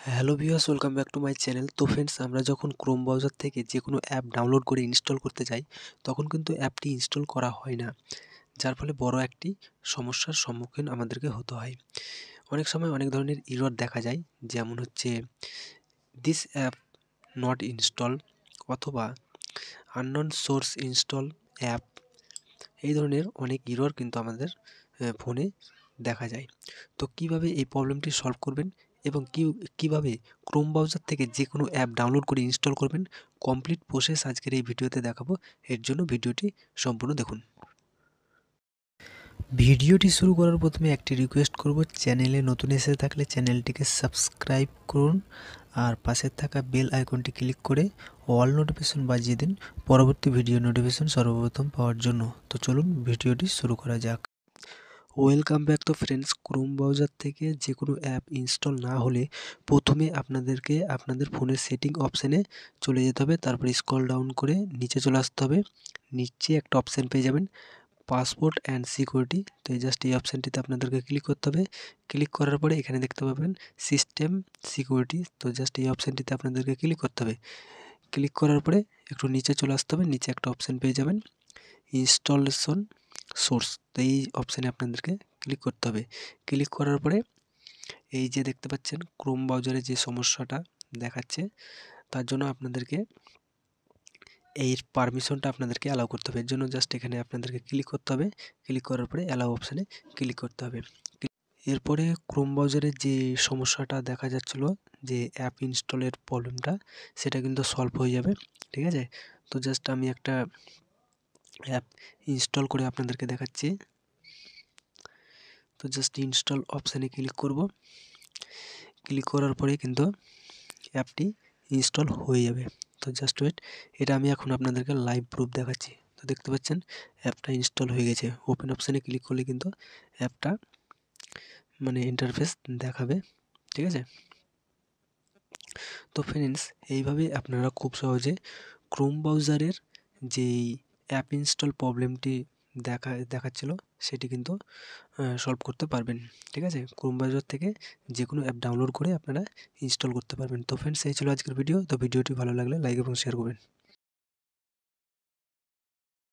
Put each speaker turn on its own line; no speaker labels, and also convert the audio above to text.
Hello viewers, welcome back to my channel. তো friends, আমরা যখন ক্রোম ব্রাউজার থেকে যে কোনো অ্যাপ ডাউনলোড করে ইনস্টল করতে যাই, তখন কিন্তু অ্যাপটি ইনস্টল করা হয় না, যার ফলে বড় একটি সমস্যার সম্মুখীন আমাদেরকে হতে হয়। অনেক সময় অনেক ধরনের এরর দেখা যায়, যেমন হচ্ছে দিস অ্যাপ নট ইনস্টল অথবা আননোন সোর্স ইনস্টল অ্যাপ। এই ধরনের অনেক এরর কিন্তু আমাদের ফোনে দেখা যায়। তো কিভাবে এই প্রবলেমটি সলভ করবেন এবং কিভাবে ক্রোম ব্রাউজার থেকে যে কোনো অ্যাপ ডাউনলোড করে ইনস্টল করবেন, কমপ্লিট প্রসেস আজকের এই ভিডিওতে দেখাবো। এর জন্য ভিডিওটি সম্পূর্ণ দেখুন। ভিডিওটি শুরু করার প্রথমে একটি রিকোয়েস্ট করব, চ্যানেলে নতুন এসে থাকলে চ্যানেলটিকে সাবস্ক্রাইব করুন আর পাশে থাকা বেল আইকনটি ক্লিক করে অল নোটিফিকেশন বাজিয়ে দিন পরবর্তী ভিডিও নোটিফিকেশন সর্বপ্রথম পাওয়ার জন্য। তো চলুন ভিডিওটি শুরু করা যাক। Welcome back. তো ফ্রেন্ডস, ক্রোম ব্রাউজার থেকে যে কোনো অ্যাপ ইনস্টল না হলে প্রথমে আপনাদেরকে আপনাদের ফোনের সেটিং অপশানে চলে যেতে হবে, তারপরে স্ক্রল ডাউন করে নিচে চলে আসতে হবে। নিচে একটা অপশান পেয়ে যাবেন, পাসওয়ার্ড অ্যান্ড সিকিউরিটি। তো এই জাস্ট এই অপশানটিতে আপনাদেরকে ক্লিক করতে হবে। ক্লিক করার পরে এখানে দেখতে পাবেন সিস্টেম সিকিউরিটি। তো জাস্ট এই অপশানটিতে আপনাদেরকে ক্লিক করতে হবে। ক্লিক করার পরে একটু নিচে চলে আসতে হবে, নিচে একটা অপশান পেয়ে যাবেন ইনস্টলেশন সোর্স। তো এই অপশানে আপনাদেরকে ক্লিক করতে হবে। ক্লিক করার পরে এই যে দেখতে পাচ্ছেন ক্রোম ব্রাউজারে যে সমস্যাটা দেখাচ্ছে, তার জন্য আপনাদেরকে এই পারমিশনটা আপনাদেরকে অ্যালাউ করতে হবে। এর জন্য জাস্ট এখানে আপনাদেরকে ক্লিক করতে হবে। ক্লিক করার পরে অ্যালাউ অপশানে ক্লিক করতে হবে। এরপরে ক্রোম ব্রাউজারের যে সমস্যাটা দেখা যাচ্ছিলো, যে অ্যাপ ইনস্টলের প্রবলেমটা, সেটা কিন্তু সলভ হয়ে যাবে। ঠিক আছে, তো জাস্ট আমি একটা অ্যাপ ইনস্টল করে আপনাদেরকে দেখাচ্ছি। তো জাস্ট ইনস্টল অপশানে ক্লিক করব। ক্লিক করার পরে কিন্তু অ্যাপটি ইনস্টল হয়ে যাবে। তো জাস্ট ওয়েট, এটা আমি এখন আপনাদেরকে লাইভ প্রুফ দেখাচ্ছি। তো দেখতে পাচ্ছেন অ্যাপটা ইনস্টল হয়ে গেছে। ওপেন অপশানে ক্লিক করলে কিন্তু অ্যাপটা ইন্টারফেস দেখাবে। ঠিক আছে, তো ফ্রেন্ডস, এইভাবে আপনারা খুব সহজে ক্রোম ব্রাউজারের যেই অ্যাপ ইনস্টল প্রবলেমটি দেখাচ্ছিল, সেটি কিন্তু সলভ করতে পারবেন। ঠিক আছে, ক্রোম ব্রাউজার থেকে যে কোনো অ্যাপ ডাউনলোড করে আপনারা ইনস্টল করতে পারবেন। তো ফ্রেন্ডস, এই ছিল আজকের ভিডিও। তো ভিডিওটি ভালো লাগলে লাইক এবং শেয়ার করবেন।